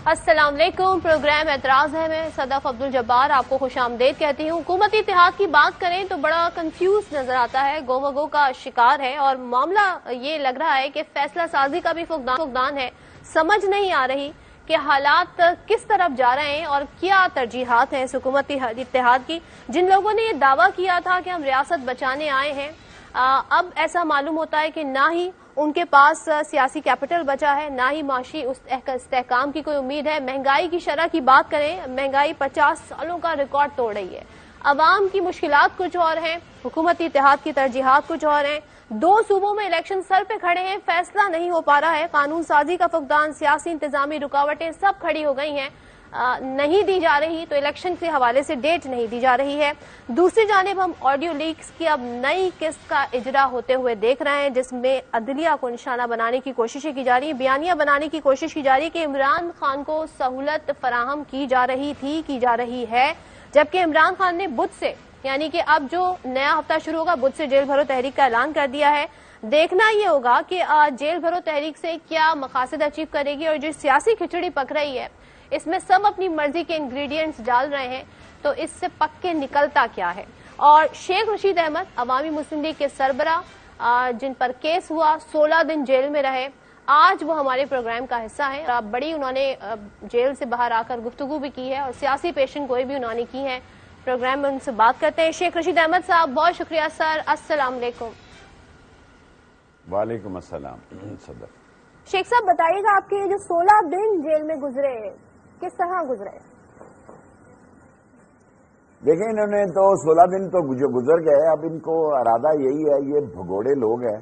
السلام علیکم، پروگرام اعتراض ہے، میں صدف عبدالجبار آپ کو خوش آمدید کہتی ہوں۔ حکومتی اتحاد کی بات کریں تو بڑا کنفیوز نظر آتا ہے، گو وگو کا شکار ہے اور معاملہ یہ لگ رہا ہے کہ فیصلہ سازی کا بھی فقدان ہے۔ سمجھ نہیں آ رہی کہ حالات کس طرف جا رہے ہیں اور کیا ترجیحات ہیں اس حکومتی اتحاد کی۔ جن لوگوں نے یہ دعویٰ کیا تھا کہ ہم ریاست بچانے آئے ہیں، اب ایسا معلوم ہوتا ہے کہ نہ ہی ان کے پاس سیاسی کیپٹل بچا ہے، نہ ہی معاشی استحکام کی کوئی امید ہے۔ مہنگائی کی شرح کی بات کریں، مہنگائی 50 سالوں کا ریکارڈ توڑ رہی ہے۔ عوام کی مشکلات کچھ اور ہیں، حکومتی اتحاد کی ترجیحات کچھ اور ہیں۔ 2 صوبوں میں الیکشن سر پہ کھڑے ہیں، فیصلہ نہیں ہو پا رہا ہے۔ قانون سازی کا فقدان، سیاسی انتظامی رکاوٹیں سب کھڑی ہو گئی ہیں، نہیں دی جا رہی تو الیکشن کے حوالے سے ڈیٹ نہیں دی جا رہی ہے۔ دوسری جانب ہم آڈیو لیکس کی اب نئی قسط کا اجرا ہوتے ہوئے دیکھ رہے ہیں، جس میں عدلیہ کو نشانہ بنانے کی کوششیں کی جا رہی ہیں، بیانیہ بنانے کی کوشش کی جا رہی ہے کہ عمران خان کو سہولت فراہم کی جا رہی ہے، جبکہ عمران خان نے بدھ سے، یعنی کہ اب جو نیا ہفتہ شروع ہوگا، بدھ سے جیل بھرو تحریک کا اعلان کر دیا ہے۔ دیکھنا یہ ہوگا کہ جیل بھرو تحریک سے کیا مقاصد اچیو کرے گی، اور جو سیاسی کھچڑی پک رہی ہے اس میں سب اپنی مرضی کے انگریڈینٹس ڈال رہے ہیں، تو اس سے پک کے نکلتا کیا ہے۔ اور شیخ رشید احمد عوامی مسلم لیگ کے سربراہ، جن پر کیس ہوا، 16 دن جیل میں رہے، آج وہ ہمارے پروگرام کا حصہ ہیں۔ بڑی انہوں نے جیل سے باہر آ کر گفتگو بھی کی ہے اور سیاسی پیشن گوئی بھی انہوں نے کی ہے۔ پروگرام میں ان سے بات کرتے ہیں۔ شیخ رشید احمد صاحب، بہت شکریہ سر، السلام علیکم۔ وعلیکم السلام صدف۔ شیخ صاحب بتائیے گا، آپ کے یہ جو 16 دن جیل میں گزرے کس طرح گزرے؟ دیکھیں، انہوں نے تو 16 دن تو جو گزر گئے، اب ان کو ارادہ یہی ہے، یہ بھگوڑے لوگ ہیں،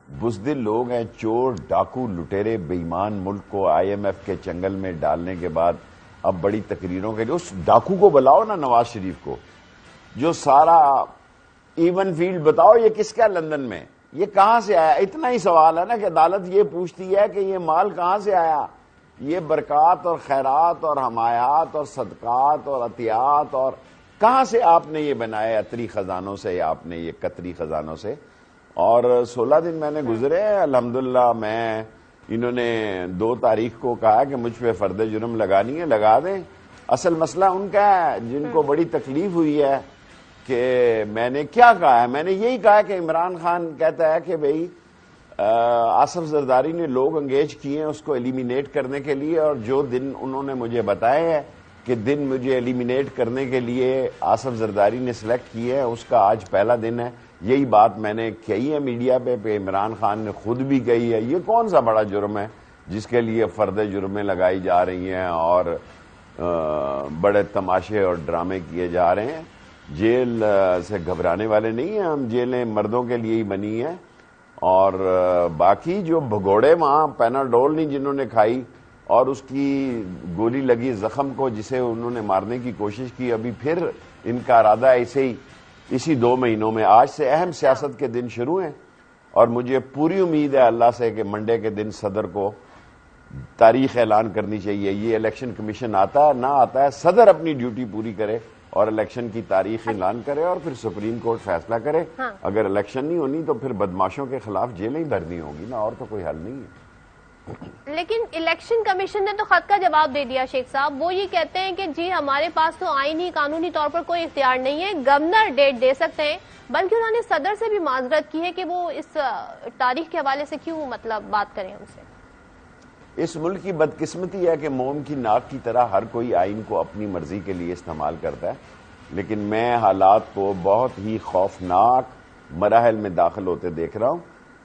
بزدل لوگ ہیں، چور ڈاکو لٹیرے بے ایمان، ملک کو IMF کے چنگل میں ڈالنے کے بعد اب بڑی تقریروں کے لیے اس ڈاکو کو بلاؤ نا، نواز شریف کو، جو سارا ایون فیلڈ بتاؤ یہ کس کا لندن میں، یہ کہاں سے آیا؟ اتنا ہی سوال ہے نا کہ عدالت یہ پوچھتی ہے کہ یہ مال کہاں سے آیا، یہ برکات اور خیرات اور حمایات اور صدقات اور عطیات، اور کہاں سے آپ نے یہ بنائے؟ عطری خزانوں سے یا آپ نے یہ قطری خزانوں سے؟ اور 16 دن میں نے گزرے، الحمدللہ میں انہوں نے 2 تاریخ کو کہا کہ مجھ پہ فرد جرم لگانی ہے، لگا دیں۔ اصل مسئلہ ان کا ہے، جن کو بڑی تکلیف ہوئی ہے کہ میں نے کیا کہا ہے، میں نے یہی کہا کہ عمران خان کہتا ہے کہ بھئی آصف زرداری نے لوگ انگیج کیے ہیں اس کو ایلیمینیٹ کرنے کے لیے، اور جو دن انہوں نے مجھے بتائے ہیں کہ دن مجھے ایلیمینیٹ کرنے کے لیے آصف زرداری نے سلیکٹ کیے ہیں، اس کا آج پہلا دن ہے۔ یہی بات میں نے کہی ہے میڈیا پہ عمران خان نے خود بھی کہی ہے۔ یہ کون سا بڑا جرم ہے جس کے لیے فرد جرمیں لگائی جا رہی ہیں اور بڑے تماشے اور ڈرامے کیے جا رہے ہیں؟ جیل سے گھبرانے والے نہیں ہیں ہم، جیلیں مردوں کے لیے ہی بنی ہیں۔ اور باقی جو بھگوڑے وہاں پیناڈول نہیں جنہوں نے کھائی اور اس کی گولی لگی زخم کو جسے انہوں نے مارنے کی کوشش کی، ابھی پھر ان کا ارادہ ایسے ہی اسی 2 مہینوں میں آج سے اہم سیاست کے دن شروع ہیں، اور مجھے پوری امید ہے اللہ سے کہ منڈے کے دن صدر کو تاریخ اعلان کرنی چاہیے۔ یہ الیکشن کمیشن آتا ہے نہ آتا ہے، صدر اپنی ڈیوٹی پوری کرے اور الیکشن کی تاریخ اعلان کرے اور پھر سپریم کورٹ فیصلہ کرے۔ اگر الیکشن نہیں ہونی تو پھر بدماشوں کے خلاف جیلیں بھرنی ہوگی نا، اور تو کوئی حل نہیں ہے۔ لیکن الیکشن کمیشن نے تو خط کا جواب دے دیا شیخ صاحب، وہ یہ کہتے ہیں کہ جی ہمارے پاس تو آئینی قانونی طور پر کوئی اختیار نہیں ہے، گورنر ڈیٹ دے سکتے ہیں، بلکہ انہوں نے صدر سے بھی معذرت کی ہے کہ وہ اس تاریخ کے حوالے سے کیوں بات کریں ان سے۔ اس ملک کی بدقسمتی ہے کہ موم کی ناک کی طرح ہر کوئی آئین کو اپنی مرضی کے لیے استعمال کرتا ہے، لیکن میں حالات کو بہت ہی خوفناک مراحل میں داخل ہوتے دیکھ رہا ہوں،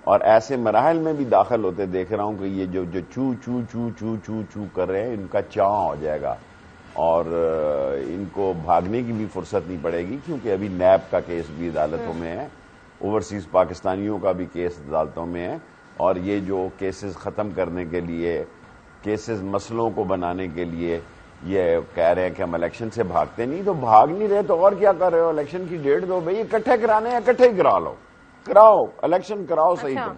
اور ایسے مراحل میں بھی داخل ہوتے دیکھ رہا ہوں کہ یہ جو چو چو چو چو چو چو کر رہے ہیں، ان کا چاں ہو جائے گا اور ان کو بھاگنے کی بھی فرصت نہیں پڑے گی، کیونکہ ابھی نیب کا کیس بھی عدالتوں میں ہے، اوورسیز پاکستانیوں کا بھی کیس عدالتوں میں ہے، اور یہ جو کیسز ختم کرنے کے لیے، کیسز مسئلوں کو بنانے کے لیے یہ کہہ رہے ہیں کہ ہم الیکشن سے بھاگتے نہیں، تو بھاگ نہیں رہے تو اور کیا کر رہے ہو؟ الیکشن کی ڈیٹ دو بھئی، اکٹھے کرانے ہیں اکٹھے ہی کرا لو، کراؤ الیکشن کراؤ صحیح کرو۔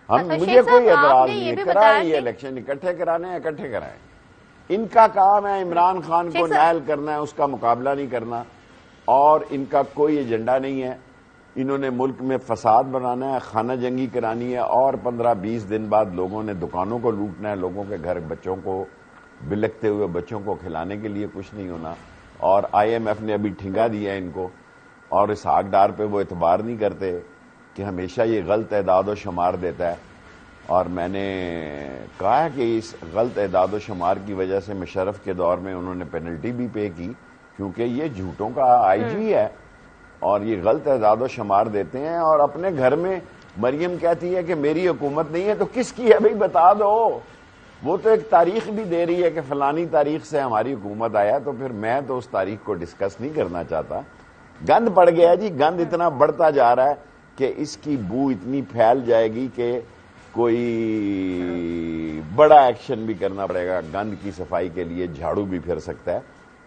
مجھے کوئی اعتراض نہیں ہے، کرائیں یہ الیکشن، اکٹھے کرانے ہیں اکٹھے کرائیں۔ ان کا کام ہے عمران خان کو نائل کرنا ہے، اس کا مقابلہ نہیں کرنا، اور ان کا کوئی ایجنڈا نہیں ہے۔ انہوں نے ملک میں فساد بنانا ہے, خانہ جنگی کرانی ہے, اور 15-20 دن بعد لوگوں نے دکانوں کو لوٹنا ہے, لوگوں کے گھر بچوں کو, بلکتے ہوئے بچوں کو کھلانے کے لیے کچھ نہیں ہونا. اور IMF نے ابھی ٹھنگا دیا ہے ان کو, اور اسحاق ڈار پہ وہ اعتبار نہیں کرتے کہ ہمیشہ یہ غلط اعداد و شمار دیتا ہے. اور میں نے کہا ہے کہ اس غلط اعداد و شمار کی وجہ سے مشرف کے دور میں انہوں نے پینلٹی بھی پے کی, کیونکہ یہ جھوٹوں کا IG ہے اور یہ غلط اعداد و شمار دیتے ہیں. اور اپنے گھر میں مریم کہتی ہے کہ میری حکومت نہیں ہے, تو کس کی ہے بھئی بتا دو. وہ تو ایک تاریخ بھی دے رہی ہے کہ فلانی تاریخ سے ہماری حکومت آیا, تو پھر میں تو اس تاریخ کو ڈسکس نہیں کرنا چاہتا. گند پڑ گیا جی, گند اتنا بڑھتا جا رہا ہے کہ اس کی بو اتنی پھیل جائے گی کہ کوئی بڑا ایکشن بھی کرنا پڑے گا. گند کی صفائی کے لیے جھاڑو بھی پھر سکتا ہے,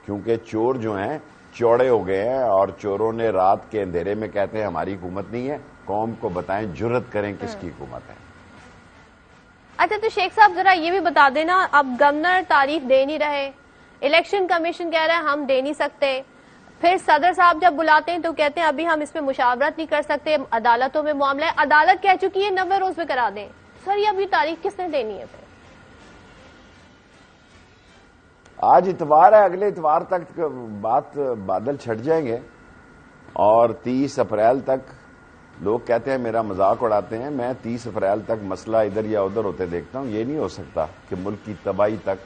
کیونکہ چور جو ہیں چوڑے ہو گئے ہیں, اور چوروں نے رات کے اندھیرے میں کہتے ہیں ہماری حکومت نہیں ہے. قوم کو بتائیں, جرت کریں کس کی حکومت ہے. اچھا تو شیخ صاحب ذرا یہ بھی بتا دینا, اب گورنر تاریخ دے نہیں رہے, الیکشن کمیشن کہہ رہا ہے ہم دے نہیں سکتے, پھر صدر صاحب جب بلاتے ہیں تو کہتے ہیں ابھی ہم اس پہ مشاورت نہیں کر سکتے, عدالتوں میں معاملہ ہے, عدالت کہہ چکی ہے 90 روز میں کرا دیں. سر یہ ابھی تاریخ کس نے دینی ہے پھر؟ آج اتوار ہے, اگلے اتوار تک بادل چھٹ جائیں گے, اور 30 اپریل تک لوگ کہتے ہیں میرا مذاق اڑاتے ہیں. میں 30 اپریل تک مسئلہ ادھر یا ادھر ہوتے دیکھتا ہوں. یہ نہیں ہو سکتا کہ ملک کی تباہی تک,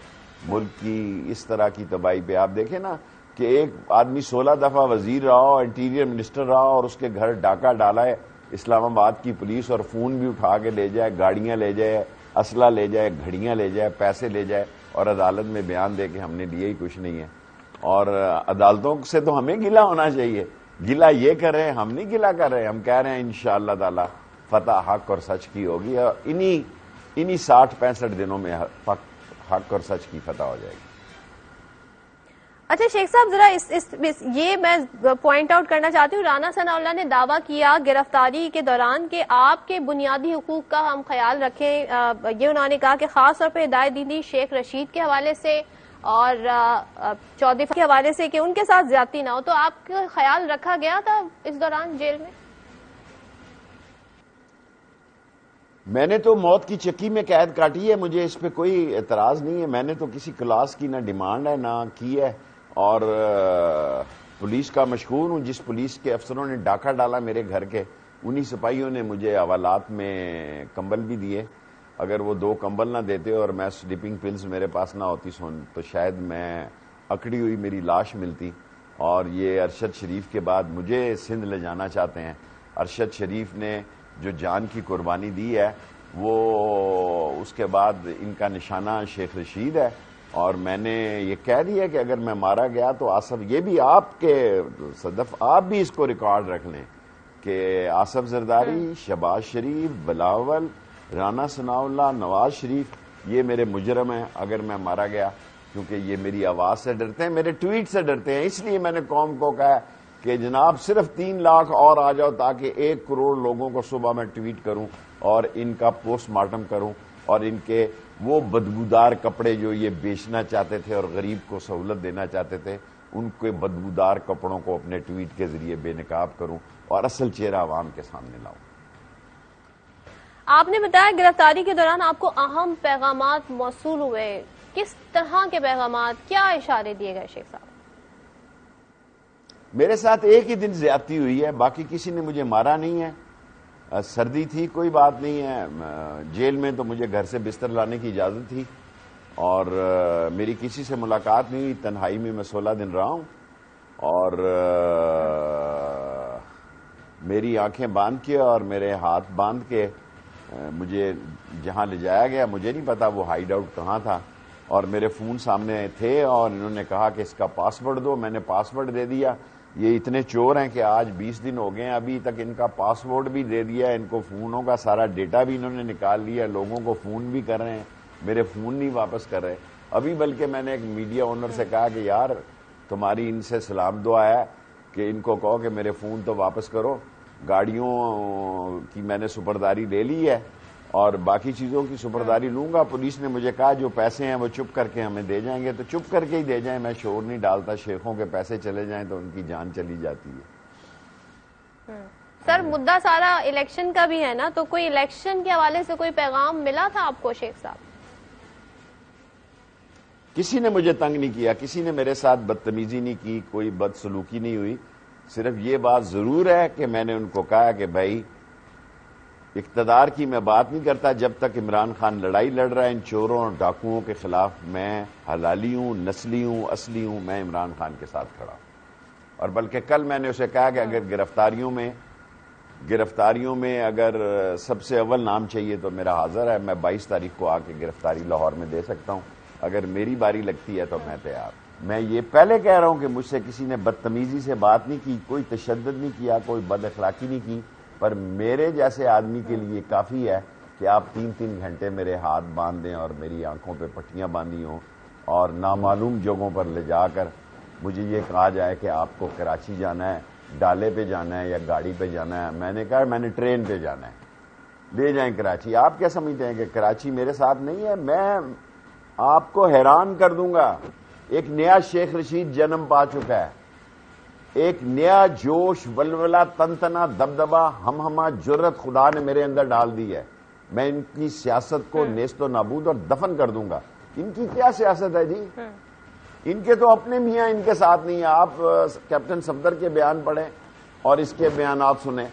ملک کی اس طرح کی تباہی پہ آپ دیکھیں نا کہ ایک آدمی 16 دفعہ وزیر رہا, انٹیریئر منسٹر رہا, اور اس کے گھر ڈاکہ ڈالا ہے اسلام آباد کی پولیس, اور فون بھی اٹھا کے لے جائے, گاڑیاں لے جائے, اسلحہ لے جائے, گھڑیاں لے جائے, پیسے لے جائے, اور عدالت میں بیان دے کہ ہم نے لیے ہی کچھ نہیں ہے. اور عدالتوں سے تو ہمیں گلہ ہونا چاہیے. گلہ یہ کر رہے ہیں, ہم نہیں گلہ کر رہے. ہم کہہ رہے ہیں انشاءاللہ تعالی فتح حق اور سچ کی ہوگی, اور انہی 60-65 دنوں میں حق اور سچ کی فتح ہو جائے گی. اچھا شیخ صاحب ذرا یہ میں پوائنٹ آؤٹ کرنا چاہتی ہوں, رانا ثناء اللہ نے دعویٰ کیا گرفتاری کے دوران کہ آپ کے بنیادی حقوق کا ہم خیال رکھیں. یہ انہوں نے کہا کہ خاص طور پہ ہدایت دی تھی شیخ رشید کے حوالے سے اور چودھری کے حوالے سے کہ ان کے ساتھ زیادتی نہ ہو, تو آپ کا خیال رکھا گیا تھا اس دوران جیل میں؟ میں نے تو موت کی چکی میں قید کاٹی ہے, مجھے اس پہ کوئی اعتراض نہیں ہے. میں نے تو کسی کلاس کی نہ ڈیمانڈ ہے نہ کی ہے, اور پولیس کا مشکور ہوں. جس پولیس کے افسروں نے ڈاکہ ڈالا میرے گھر کے, انہی سپاہیوں نے مجھے حوالات میں کمبل بھی دیے. اگر وہ 2 کمبل نہ دیتے اور میں سلیپنگ پلز میرے پاس نہ ہوتی تو شاید میں اکڑی ہوئی میری لاش ملتی. اور یہ ارشد شریف کے بعد مجھے سندھ لے جانا چاہتے ہیں. ارشد شریف نے جو جان کی قربانی دی ہے, وہ اس کے بعد ان کا نشانہ شیخ رشید ہے. اور میں نے یہ کہہ دیا کہ اگر میں مارا گیا تو آصف, یہ بھی آپ کے صدف, آپ بھی اس کو ریکارڈ رکھ لیں کہ آصف زرداری, شہباز شریف, بلاول, رانا ثناء اللہ, نواز شریف, یہ میرے مجرم ہیں اگر میں مارا گیا, کیونکہ یہ میری آواز سے ڈرتے ہیں, میرے ٹویٹ سے ڈرتے ہیں. اس لیے میں نے قوم کو کہا کہ جناب صرف 3 لاکھ اور آ جاؤ تاکہ 1 کروڑ لوگوں کو صبح میں ٹویٹ کروں اور ان کا پوسٹ مارٹم کروں, اور ان کے وہ بدبودار کپڑے جو یہ بیچنا چاہتے تھے اور غریب کو سہولت دینا چاہتے تھے, ان کے بدبودار کپڑوں کو اپنے ٹویٹ کے ذریعے بے نقاب کروں اور اصل چہرہ عوام کے سامنے لاؤں. آپ نے بتایا گرفتاری کے دوران آپ کو اہم پیغامات موصول ہوئے, کس طرح کے پیغامات, کیا اشارے دیے گئے شیخ صاحب؟ میرے ساتھ ایک ہی دن زیادتی ہوئی ہے, باقی کسی نے مجھے مارا نہیں ہے. سردی تھی, کوئی بات نہیں ہے. جیل میں تو مجھے گھر سے بستر لانے کی اجازت تھی, اور میری کسی سے ملاقات نہیں ہوئی. تنہائی میں 16 دن رہا ہوں, اور میری آنکھیں باندھ کے اور میرے ہاتھ باندھ کے مجھے جہاں لے جایا گیا, مجھے نہیں پتا وہ ہائیڈ آؤٹ کہاں تھا, اور میرے فون سامنے تھے, اور انہوں نے کہا کہ اس کا پاسورڈ دو. میں نے پاسورڈ دے دیا. یہ اتنے چور ہیں کہ آج 20 دن ہو گئے ہیں, ابھی تک ان کا پاسورڈ بھی دے دیا, ان کو فونوں کا سارا ڈیٹا بھی انہوں نے نکال لیا, لوگوں کو فون بھی کر رہے ہیں, میرے فون نہیں واپس کر رہے. ابھی بلکہ میں نے ایک میڈیا اونر سے کہا کہ یار تمہاری ان سے سلام دعا ہے کہ ان کو کہو کہ میرے فون تو واپس کرو. گاڑیوں کی میں نے سپرداری لے لی ہے, اور باقی چیزوں کی سپرداری لوں گا. پولیس نے مجھے کہا جو پیسے ہیں وہ چپ کر کے ہمیں دے جائیں گے, تو چپ کر کے ہی دے جائیں, میں شور نہیں ڈالتا. شیخوں کے پیسے چلے جائیں تو ان کی جان چلی جاتی ہے. سر مدعا سارا الیکشن کا بھی ہے نا، تو کوئی الیکشن کے حوالے سے کوئی پیغام ملا تھا آپ کو شیخ صاحب؟ کسی نے مجھے تنگ نہیں کیا، کسی نے میرے ساتھ بدتمیزی نہیں کی، کوئی بدسلوکی نہیں ہوئی. صرف یہ بات ضرور ہے کہ میں نے ان کو کہا کہ بھائی اقتدار کی میں بات نہیں کرتا جب تک عمران خان لڑائی لڑ رہا ہے ان چوروں اور ڈاکوؤں کے خلاف. میں حلالی ہوں، نسلی ہوں، اصلی ہوں، میں عمران خان کے ساتھ کھڑا ہوں. اور بلکہ کل میں نے اسے کہا کہ اگر گرفتاریوں میں اگر سب سے اول نام چاہیے تو میرا حاضر ہے. میں 22 تاریخ کو آ کے گرفتاری لاہور میں دے سکتا ہوں. اگر میری باری لگتی ہے تو میں تیار. میں یہ پہلے کہہ رہا ہوں کہ مجھ سے کسی نے بدتمیزی سے بات نہیں کی، کوئی تشدد نہیں کیا، کوئی بد اخلاقی نہیں کی. پر میرے جیسے آدمی کے لیے کافی ہے کہ آپ 3 گھنٹے میرے ہاتھ باندھ دیں اور میری آنکھوں پہ پٹیاں باندھی ہوں اور نامعلوم جگہوں پر لے جا کر مجھے یہ کہا جائے کہ آپ کو کراچی جانا ہے، ڈالے پہ جانا ہے یا گاڑی پہ جانا ہے. میں نے کہا میں نے ٹرین پہ جانا ہے، لے جائیں کراچی. آپ کیا سمجھتے ہیں کہ کراچی میرے ساتھ نہیں ہے؟ میں آپ کو حیران کر دوں گا. ایک نیا شیخ رشید جنم پا چکا ہے، ایک نیا جوش، ولولہ، تنتنا، دبدبا، ہمہمہ، جرت خدا نے میرے اندر ڈال دی ہے. میں ان کی سیاست کو نیست و نابود اور دفن کر دوں گا. ان کی کیا سیاست ہے جی؟ ان کے تو اپنے میاں ان کے ساتھ نہیں ہیں. آپ کیپٹن صفدر کے بیان پڑھیں اور اس کے بیانات سنیں.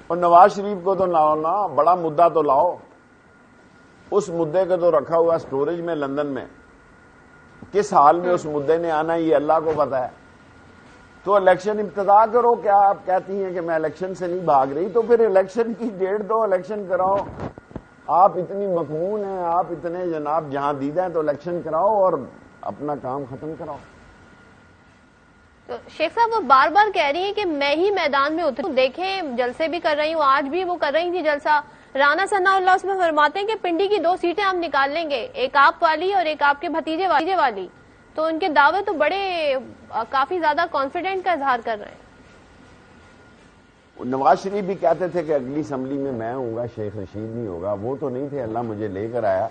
اور نواز شریف کو تو لاؤ نا، بڑا مدعا تو لاؤ. اس مدعے کو تو رکھا ہوا سٹوریج میں لندن میں. کس حال میں اس مدعے نے آنا یہ اللہ کو پتا ہے. تو الیکشن ابتدا کرو. کیا آپ کہتی ہیں کہ میں الیکشن سے نہیں بھاگ رہی؟ تو پھر الیکشن کی ڈیٹ دو، الیکشن کراؤ. آپ اتنی مقبول ہیں، آپ اتنے جناب جہاں دیدہ ہیں، تو الیکشن کراؤ اور اپنا کام ختم کراؤ. تو شیخ صاحب وہ بار بار کہہ رہی ہیں کہ میں ہی میدان میں اتروں. دیکھیں جلسے بھی کر رہی ہوں، آج بھی وہ کر رہی تھی جلسہ. رانا ثناء اللہ اس میں فرماتے ہیں کہ پنڈی کی 2 سیٹیں ہم نکال لیں گے، ایک آپ والی اور ایک آپ کے بھتیجے والی. تو ان کے دعوے تو بڑے کافی زیادہ کانفیڈنٹ کا اظہار کر رہے ہیں. نواز شریف بھی کہتے تھے کہ اگلی اسمبلی میں ہوں گا، شیخ رشید نہیں ہوگا. وہ تو نہیں تھے، اللہ مجھے لے کر آیا.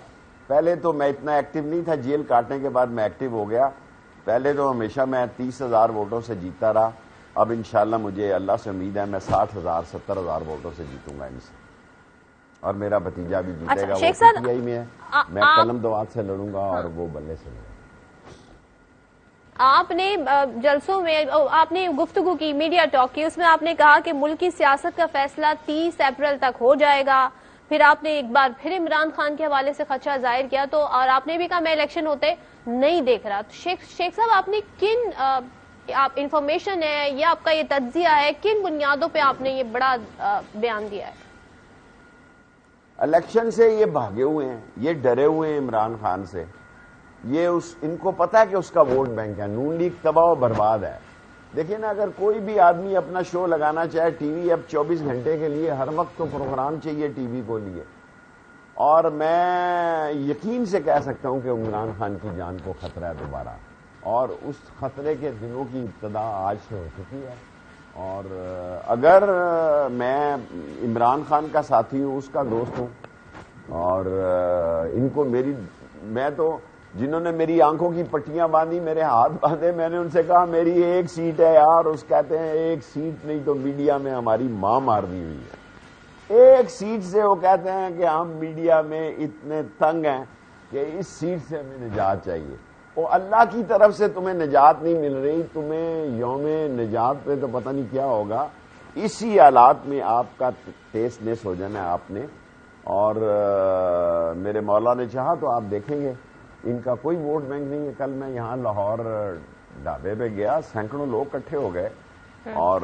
پہلے تو میں اتنا ایکٹیو نہیں تھا، جیل کاٹنے کے بعد میں ایکٹیو ہو گیا. پہلے تو ہمیشہ میں 30,000 ووٹوں سے جیتا رہا. اب انشاءاللہ مجھے اللہ سے امید ہے میں 60,000 70,000 ووٹوں سے جیتوں گا ان سے. اور میرا بھتیجا بھی جیتے گا. وہ پی آئی میں ہے، میں قلم دوات سے لڑوں گا اور وہ بلے سے لڑوں گا. آپ نے جلسوں میں آپ نے گفتگو کی، میڈیا ٹاک کی، اس میں آپ نے کہا کہ ملک کی سیاست کا فیصلہ 30 اپریل تک ہو جائے گا. پھر آپ نے ایک بار پھر عمران خان کے حوالے سے خدشہ ظاہر کیا، تو اور آپ نے بھی کہا میں الیکشن ہوتے نہیں دیکھ رہا. شیخ صاحب آپ نے کن انفارمیشن ہے یا آپ کا یہ تجزیہ ہے، کن بنیادوں پہ آپ نے یہ بڑا بیان دیا ہے؟ الیکشن سے یہ بھاگے ہوئے ہیں، یہ ڈرے ہوئے ہیں عمران خان سے. یہ ان کو پتا ہے کہ اس کا ووٹ بینک ہے. نون لیگ تباہ و برباد ہے. دیکھیں نا، اگر کوئی بھی آدمی اپنا شو لگانا چاہے ٹی وی، اب 24 گھنٹے کے لیے ہر وقت تو پروگرام چاہیے ٹی وی کو لیے. اور میں یقین سے کہہ سکتا ہوں کہ عمران خان کی جان کو خطرہ ہے دوبارہ. اور اس خطرے کے دنوں کی ابتدا آج سے ہو چکی ہے. اور اگر میں عمران خان کا ساتھی ہوں، اس کا دوست ہوں، اور ان کو میں تو جنہوں نے میری آنکھوں کی پٹیاں باندھی، میرے ہاتھ باندھے، میں نے ان سے کہا میری 1 سیٹ ہے یار. اس کہتے ہیں 1 سیٹ نہیں تو میڈیا میں ہماری ماں مار دی ہوئی ہے. 1 سیٹ سے وہ کہتے ہیں کہ ہم میڈیا میں اتنے تنگ ہیں کہ اس سیٹ سے ہمیں نجات چاہیے. وہ اللہ کی طرف سے تمہیں نجات نہیں مل رہی. تمہیں یوم نجات پہ تو پتہ نہیں کیا ہوگا. اسی حالات میں آپ کا ٹیسٹ لیس ہو جانا ہے آپ نے. اور میرے مولا نے چاہا تو آپ دیکھیں گے ان کا کوئی ووٹ بینک نہیں ہے. کل میں یہاں لاہور ڈھابے پہ گیا، سینکڑوں لوگ اکٹھے ہو گئے. اور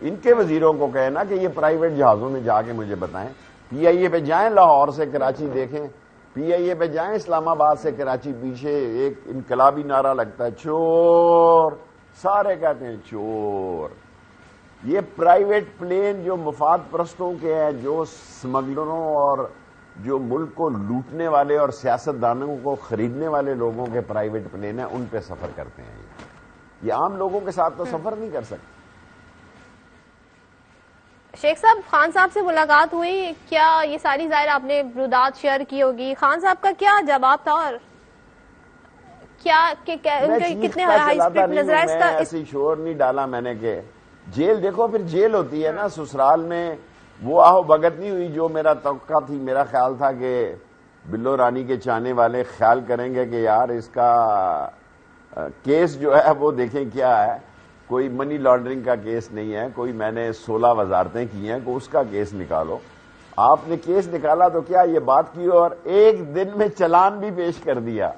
ان کے وزیروں کو کہے نا کہ یہ پرائیویٹ جہازوں میں جا کے مجھے بتائیں. پی آئی اے پہ جائیں لاہور سے کراچی دیکھیں، پی آئی اے پہ جائیں اسلام آباد سے کراچی، پیچھے ایک انقلابی نعرہ لگتا ہے چور. سارے کہتے ہیں چور. یہ پرائیویٹ پلین جو مفاد پرستوں کے ہیں، جو اسمگلروں اور جو ملک کو لوٹنے والے اور سیاستدانوں کو خریدنے والے لوگوں کے پرائیویٹ پلین ہیں، ان پہ سفر کرتے ہیں. یہ عام لوگوں کے ساتھ تو سفر نہیں کر سکتے. شیخ صاحب خان صاحب سے ملاقات ہوئی کیا؟ یہ ساری ظاہر آپ نے برودات شیئر کی ہوگی. خان صاحب کا کیا جواب تھا اور کیا کتنے ہائی اسپرٹ نظر ہے اس کا؟ ایسی شور نہیں ڈالا میں نے کہ جیل دیکھو پھر جیل ہوتی ہے نا. سسرال میں وہ آہو بھگت نہیں ہوئی جو میرا توقع تھی. میرا خیال تھا کہ بلو رانی کے چاہنے والے خیال کریں گے کہ یار اس کا کیس جو ہے وہ دیکھیں کیا ہے, کوئی منی لانڈرنگ کا کیس نہیں ہے, کوئی میں نے 16 وزارتیں کی ہیں, کوئی اس کا کیس نکالو. آپ نے کیس نکالا تو کیا یہ بات کی اور ایک دن میں چلان بھی پیش کر دیا.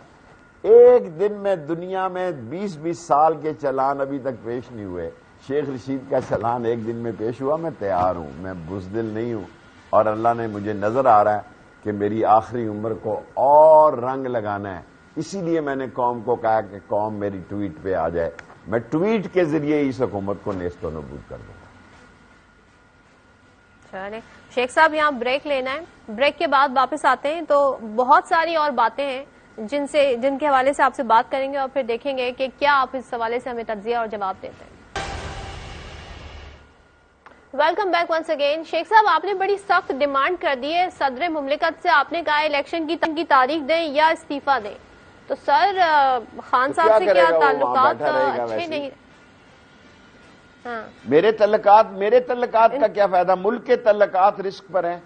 ایک دن میں دنیا میں 20-20 سال کے چلان ابھی تک پیش نہیں ہوئے. شیخ رشید کا چلان ایک دن میں پیش ہوا. میں تیار ہوں, میں بزدل نہیں ہوں, اور اللہ نے مجھے نظر آ رہا ہے کہ میری آخری عمر کو اور رنگ لگانا ہے. اسی لیے میں نے قوم کو کہا کہ قوم میری ٹویٹ پہ آ جائے, میں ٹویٹ کے ذریعے اس حکومت کو نیست و نابود کر دوں گا. چلیں شیخ صاحب, یہاں بریک لینا ہے, بریک کے بعد واپس آتے ہیں. تو بہت ساری اور باتیں ہیں جن کے حوالے سے آپ سے بات کریں گے, اور پھر دیکھیں گے کہ کیا آپ اس حوالے سے ہمیں تجزیہ اور جواب دیتے ہیں. Welcome back once again. Sheikh صاحب, آپ نے بڑی سخت ڈیمانڈ کر دی ہے صدر مملکت سے. آپ نے کہا الیکشن کی تاریخ دیں یا استعفیٰ دیں. تو سر, خان صاحب سے کیا تعلقات اچھے نہیں؟ ہاں, میرے تعلقات کا کیا فائدہ؟ ملک کے تعلقات رسک پر ہیں.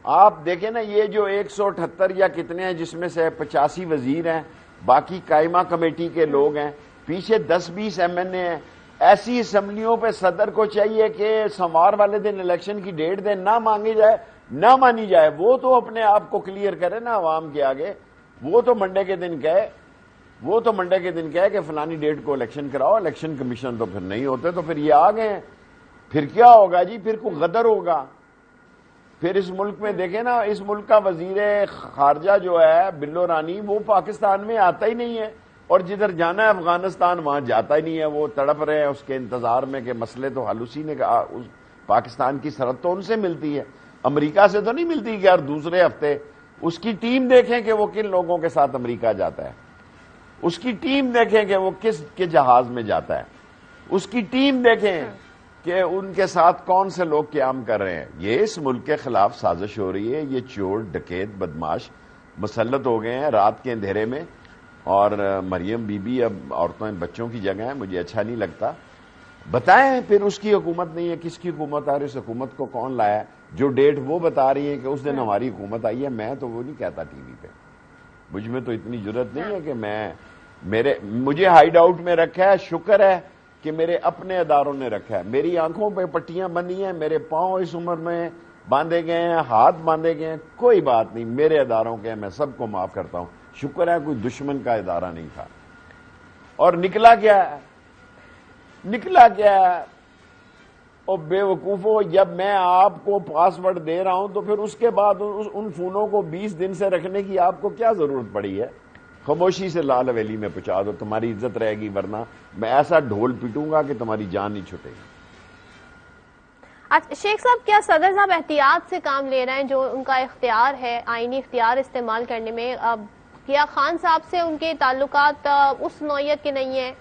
آپ دیکھیں نا, یہ جو 178 یا کتنے ہیں, جس میں سے 85 وزیر ہیں, باقی قائمہ کمیٹی کے لوگ ہیں, پیچھے 10-20 MNA ہیں. ایسی اسمبلیوں پہ صدر کو چاہیے کہ سوموار والے دن الیکشن کی ڈیٹ دیں, نہ مانگی جائے نہ مانی جائے. وہ تو اپنے آپ کو کلیئر کرے نا عوام کے آگے. وہ تو منڈے کے دن کہے کہ فلانی ڈیٹ کو الیکشن کراؤ. الیکشن کمیشن تو پھر نہیں ہوتے, تو پھر یہ آ گئے ہیں. پھر کیا ہوگا جی؟ پھر کوئی غدر ہوگا. پھر اس ملک میں دیکھیں نا, اس ملک کا وزیر خارجہ جو ہے بلو رانی, وہ پاکستان میں آتا ہی نہیں ہے, اور جدھر جانا ہے افغانستان وہاں جاتا ہی نہیں ہے. وہ تڑپ رہے ہیں اس کے انتظار میں کہ مسئلے تو حل اسی نے کہا. پاکستان کی سرحد تو ان سے ملتی ہے, امریکہ سے تو نہیں ملتی کہ ہر دوسرے ہفتے. اس کی ٹیم دیکھیں کہ وہ کن لوگوں کے ساتھ امریکہ جاتا ہے. اس کی ٹیم دیکھیں کہ وہ کس کے جہاز میں جاتا ہے. اس کی ٹیم دیکھیں کہ ان کے ساتھ کون سے لوگ قیام کر رہے ہیں. یہ اس ملک کے خلاف سازش ہو رہی ہے. یہ چور, ڈکیت, بدماش مسلط ہو گئے ہیں رات کے اندھیرے میں. اور مریم بی بی اب عورتوں بچوں کی جگہ ہے. مجھے اچھا نہیں لگتا. بتائیں پھر اس کی حکومت نہیں ہے, کس کی حکومت ہے, اور اس حکومت کو کون لایا ہے؟ جو ڈیٹ وہ بتا رہی ہے کہ اس دن ہماری حکومت آئی ہے, میں تو وہ نہیں کہتا ٹی وی پہ. مجھ میں تو اتنی جرت نہیں ہے کہ مجھے ہائیڈ آؤٹ میں رکھا ہے. شکر ہے کہ میرے اپنے اداروں نے رکھا ہے. میری آنکھوں پہ پٹیاں بندھی ہیں, میرے پاؤں اس عمر میں باندھے گئے ہیں, ہاتھ باندھے گئے ہیں. کوئی بات نہیں, میرے اداروں کے, میں سب کو معاف کرتا ہوں. شکر ہے کوئی دشمن کا ادارہ نہیں تھا. اور نکلا کیا ہے اور بے وقوفو, جب میں آپ کو پاسورڈ دے رہا ہوں تو پھر اس کے بعد ان فونوں کو 20 دن سے رکھنے کی آپ کو کیا ضرورت پڑی ہے؟ خاموشی سے لال حویلی میں پہنچا دو, تمہاری عزت رہے گی, ورنہ میں ایسا ڈھول پیٹوں گا کہ تمہاری جان نہیں چھٹے گی. اچھا شیخ صاحب, کیا صدر صاحب احتیاط سے کام لے رہے ہیں جو ان کا اختیار ہے, آئینی اختیار استعمال کرنے میں؟ کیا خان صاحب سے ان کے تعلقات اس نوعیت کے نہیں ہیں؟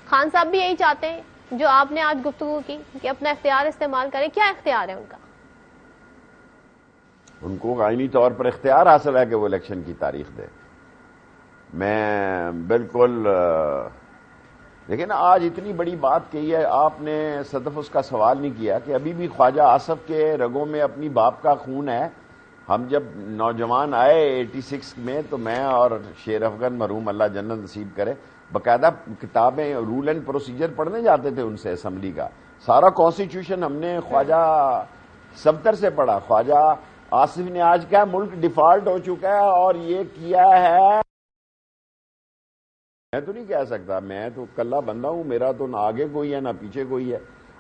خان صاحب بھی یہی چاہتے ہیں جو آپ نے آج گفتگو کی کہ اپنا اختیار استعمال کریں. کیا اختیار ہے ان کا؟ ان کو آئینی طور پر اختیار حاصل ہے کہ وہ الیکشن کی تاریخ دے. میں بالکل لیکن آج اتنی بڑی بات کہی ہے آپ نے, صدف اس کا سوال نہیں کیا کہ ابھی بھی خواجہ آصف کے رگوں میں اپنی باپ کا خون ہے. ہم جب نوجوان آئے 86 میں تو میں اور شیر افغان مرحوم اللہ جنت نصیب کرے باقاعدہ کتابیں رول اینڈ پروسیجر پڑھنے جاتے تھے ان سے اسمبلی کا. سارا کانسٹیٹیوشن ہم نے خواجہ سبتر سے پڑھا. خواجہ آصف نے آج کہا ملک ڈیفالٹ ہو چکا ہے اور یہ کیا ہے. میں تو نہیں کہہ سکتا, میں تو کلہ بندہ ہوں, میرا تو نہ آگے کوئی ہے نہ پیچھے کوئی ہے.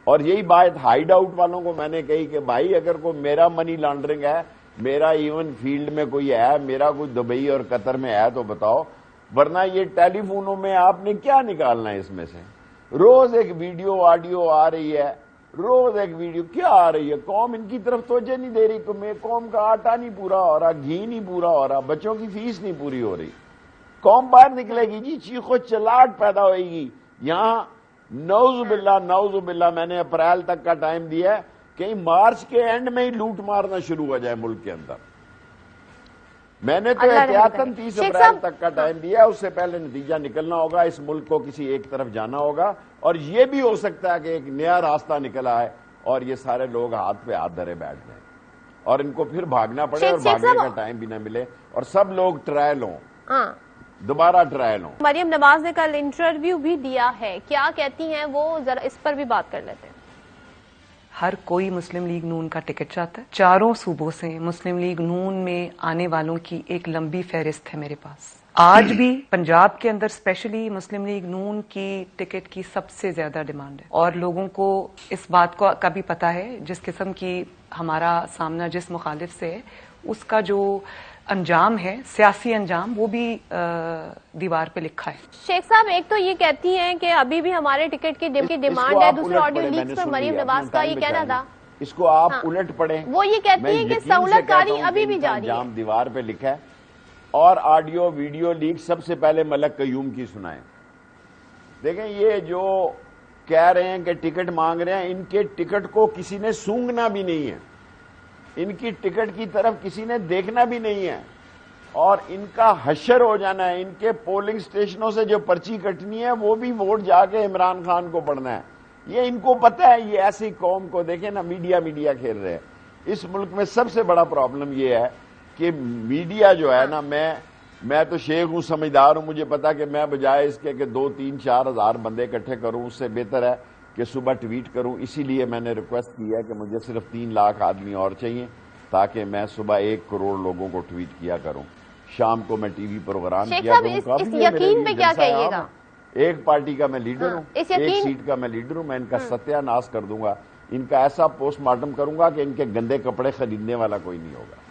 اور یہی بات ہائیڈ آؤٹ والوں کو میں نے کہی کہ بھائی اگر کوئی میرا منی لانڈرنگ ہے, میرا ایون فیلڈ میں کوئی ہے, میرا کوئی دبئی اور قطر میں ہے تو بتاؤ, ورنہ یہ ٹیلی فونوں میں آپ نے کیا نکالنا ہے اس میں سے؟ روز ایک ویڈیو آڈیو آ رہی ہے, روز ایک ویڈیو کیا آ رہی ہے. قوم ان کی طرف توجہ نہیں دے رہی. قوم کا آٹا نہیں پورا ہو رہا, گھی نہیں پورا ہو رہا, بچوں کی فیس نہیں پوری ہو رہی. قوم باہر نکلے گی جی, چیخ و چلاٹ پیدا ہوئے گی. یہاں نعوذ باللہ میں نے اپریل تک کا ٹائم دیا ہے, کہیں مارچ کے اینڈ میں ہی لوٹ مارنا شروع ہو جائے ملک کے اندر. میں نے تو احتیاطاً 30 اپریل تک کا ٹائم دیا، اس سے پہلے نتیجہ نکلنا ہوگا، اس ملک کو کسی ایک طرف جانا ہوگا، اور یہ بھی ہو سکتا ہے کہ ایک نیا راستہ نکل آئے اور یہ سارے لوگ ہاتھ پہ ہاتھ دھرے بیٹھ جائیں اور ان کو پھر بھاگنا پڑے اور بھاگنے کا ٹائم بھی نہ ملے اور سب لوگ ٹرائل ہوں، دوبارہ ٹرائل ہوں۔ مریم نواز نے کل انٹرویو بھی دیا ہے، کیا کہتی ہیں وہ، ذرا اس پر بھی بات کر لیتے ہیں۔ ہر کوئی مسلم لیگ نون کا ٹکٹ چاہتا ہے، چاروں صوبوں سے مسلم لیگ نون میں آنے والوں کی ایک لمبی فہرست ہے میرے پاس۔ آج بھی پنجاب کے اندر اسپیشلی مسلم لیگ نون کی ٹکٹ کی سب سے زیادہ ڈیمانڈ ہے، اور لوگوں کو اس بات کا بھی پتا ہے، جس قسم کی ہمارا سامنا جس مخالف سے ہے اس کا جو انجام ہے، سیاسی انجام، وہ بھی دیوار پہ لکھا ہے۔ شیخ صاحب ایک تو یہ کہتی ہیں کہ ابھی بھی ہمارے ٹکٹ کی ڈیمانڈ ہے، دوسرا آڈیو لیکس پر مریم نواز کا یہ کہنا تھا، اس کو آپ الٹ پڑھیں، وہ یہ کہتی ہیں کہ سہولت کاری ابھی بھی جاری ہے، انجام دیوار پہ لکھا ہے، اور آڈیو ویڈیو لیک سب سے پہلے ملک قیوم کی سنائیں۔ دیکھیں یہ جو کہہ رہے ہیں کہ ٹکٹ مانگ رہے ہیں، ان کے ٹکٹ کو کسی نے سونگنا بھی نہیں ہے، ان کی ٹکٹ کی طرف کسی نے دیکھنا بھی نہیں ہے، اور ان کا حشر ہو جانا ہے۔ ان کے پولنگ سٹیشنوں سے جو پرچی کٹنی ہے وہ بھی ووٹ جا کے عمران خان کو پڑنا ہے، یہ ان کو پتہ ہے۔ یہ ایسی قوم کو دیکھیں نا، میڈیا کھیل رہے ہیں۔ اس ملک میں سب سے بڑا پرابلم یہ ہے کہ میڈیا جو ہے نا، میں تو شیخ ہوں، سمجھدار ہوں، مجھے پتا کہ میں بجائے اس کے کہ 2-3-4 ہزار بندے اکٹھے کروں، اس سے بہتر ہے کہ صبح ٹویٹ کروں۔ اسی لیے میں نے ریکویسٹ کی ہے کہ مجھے صرف 3 لاکھ آدمی اور چاہیے تاکہ میں صبح 1 کروڑ لوگوں کو ٹویٹ کیا کروں، شام کو میں ٹی وی پروگرام کیا کروں۔ اس یقین پہ کیا کہیے گا؟ ایک پارٹی کا میں لیڈر ہوں، ایک سیٹ کا میں لیڈر ہوں، میں ان کا ستیہ ناش کر دوں گا، ان کا ایسا پوسٹ مارٹم کروں گا کہ ان کے گندے کپڑے خریدنے والا کوئی نہیں ہوگا۔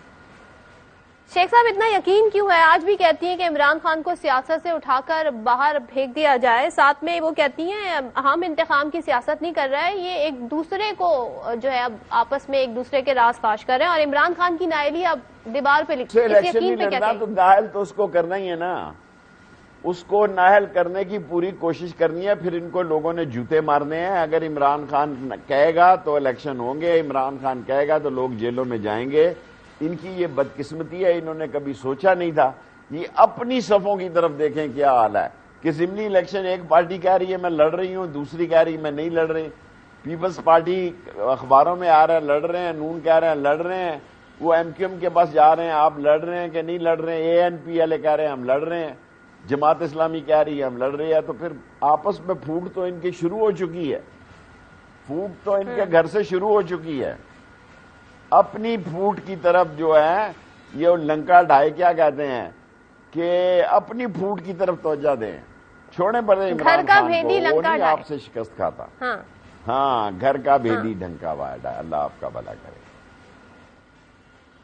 شیخ صاحب اتنا یقین کیوں ہے؟ آج بھی کہتی ہیں کہ عمران خان کو سیاست سے اٹھا کر باہر پھینک دیا جائے، ساتھ میں وہ کہتی ہیں ہم انتقام کی سیاست نہیں کر رہے، یہ ایک دوسرے کو جو ہے اب آپس میں ایک دوسرے کے راز فاش کر رہے ہیں، اور عمران خان کی نائلی اب دیوار پہ لکھی۔ الیکشن نہیں لڑنا تو نااہل تو اس کو کرنا ہی ہے نا، اس کو نااہل کرنے کی پوری کوشش کرنی ہے، پھر ان کو لوگوں نے جوتے مارنے ہیں۔ اگر عمران خان کہے گا تو الیکشن ہوں گے، عمران خان کہے گا تو لوگ جیلوں میں جائیں گے۔ ان کی یہ بدقسمتی ہے، انہوں نے کبھی سوچا نہیں تھا۔ یہ اپنی صفوں کی طرف دیکھیں کیا حال ہے کہ ضمنی الیکشن ایک پارٹی کہہ رہی ہے میں لڑ رہی ہوں، دوسری کہہ رہی میں نہیں لڑ رہی۔ پیپلز پارٹی اخباروں میں آ رہا ہے لڑ رہے ہیں، نون کہہ رہے ہیں لڑ رہے ہیں، وہ ایم کیو ایم کے پاس جا رہے ہیں آپ لڑ رہے ہیں کہ نہیں لڑ رہے ہیں، اے این پی والے کہہ رہے ہیں ہم لڑ رہے ہیں، جماعت اسلامی کہہ رہی ہے ہم لڑ رہے ہیں۔ تو پھر آپس میں پھوٹ تو ان کی شروع ہو چکی ہے، پھوٹ تو ان کے گھر سے شروع ہو چکی ہے۔ اپنی پھوٹ کی طرف جو ہے یہ لنکا ڈھائی کیا کہتے ہیں کہ اپنی پھوٹ کی طرف توجہ دیں، چھوڑیں پڑے عمران خان کو، وہ نہیں آپ سے شکست کھاتا۔ ہاں گھر کا بھیدی ڈھنکا وائڈ ہے، اللہ آپ کا بھلا کرے۔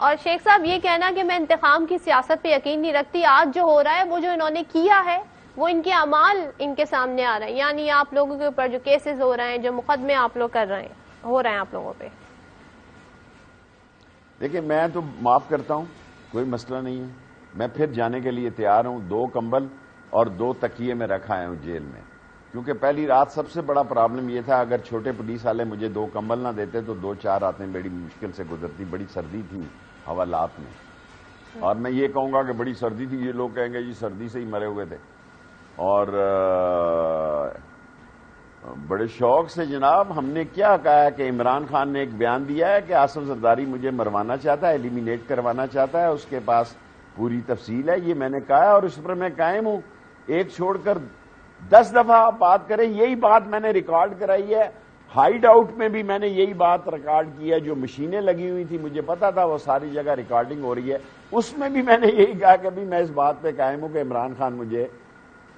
اور شیخ صاحب یہ کہنا کہ میں انتقام کی سیاست پہ یقین نہیں رکھتی، آج جو ہو رہا ہے وہ جو انہوں نے کیا ہے وہ ان کے اعمال ان کے سامنے آ رہے ہیں، یعنی آپ لوگوں کے اوپر جو کیسز ہو رہے ہیں، جو مقدمے آپ لوگ کر رہے ہیں، ہو رہے ہیں آپ لوگوں پہ۔ دیکھیں میں تو معاف کرتا ہوں، کوئی مسئلہ نہیں ہے، میں پھر جانے کے لیے تیار ہوں۔ 2 کمبل اور 2 تکیے میں رکھا ہوں جیل میں، کیونکہ پہلی رات سب سے بڑا پرابلم یہ تھا، اگر چھوٹے پولیس والے مجھے 2 کمبل نہ دیتے تو 2-4 راتیں بڑی مشکل سے گزرتی، بڑی سردی تھی حوالات میں، اور میں یہ کہوں گا کہ بڑی سردی تھی، یہ لوگ کہیں گے جی سردی سے ہی مرے ہوئے تھے۔ اور بڑے شوق سے جناب ہم نے کیا کہا ہے کہ عمران خان نے ایک بیان دیا ہے کہ آصف زرداری مجھے مروانا چاہتا ہے، ایلیمینیٹ کروانا چاہتا ہے، اس کے پاس پوری تفصیل ہے، یہ میں نے کہا ہے اور اس پر میں قائم ہوں۔ ایک چھوڑ کر 10 دفعہ آپ بات کریں، یہی بات میں نے ریکارڈ کرائی ہے، ہائیڈ آؤٹ میں بھی میں نے یہی بات ریکارڈ کی ہے، جو مشینیں لگی ہوئی تھی مجھے پتا تھا وہ ساری جگہ ریکارڈنگ ہو رہی ہے، اس میں بھی میں نے یہی کہا کہ بھی میں اس بات پہ قائم ہوں کہ عمران خان مجھے،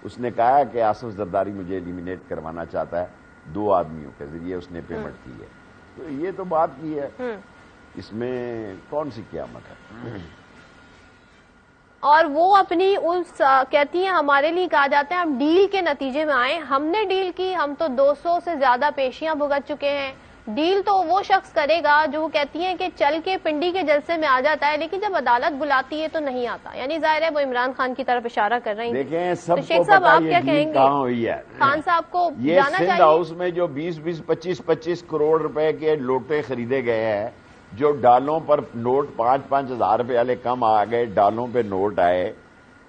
اس نے کہا کہ آصف زرداری مجھے ایلیمینیٹ کروانا چاہتا ہے، 2 آدمیوں کے ذریعے اس نے پیمنٹ کی ہے، تو یہ تو بات کی ہے، اس میں کون سی قیامت ہے۔ اور وہ اپنی کہتی ہیں ہمارے لیے کہا جاتا ہے ہم ڈیل کے نتیجے میں آئے، ہم نے ڈیل کی، ہم تو 200 سے زیادہ پیشیاں بھگت چکے ہیں، ڈیل تو وہ شخص کرے گا جو وہ کہتی ہیں کہ چل کے پنڈی کے جلسے میں آ جاتا ہے، لیکن جب عدالت بلاتی ہے تو نہیں آتا، یعنی ظاہر ہے وہ عمران خان کی طرف اشارہ کر رہی ہیں۔ دیکھیں سب کو پتا یہ ڈیل کہاں ہوئی ہے، خان صاحب کو یہ جانا سندھ چاہیے۔ ہاؤس میں جو 20-25 کروڑ روپے کے لوٹے خریدے گئے ہیں، جو ڈالوں پر نوٹ 5,000 روپے والے کم آ گئے, ڈالوں پہ نوٹ آئے,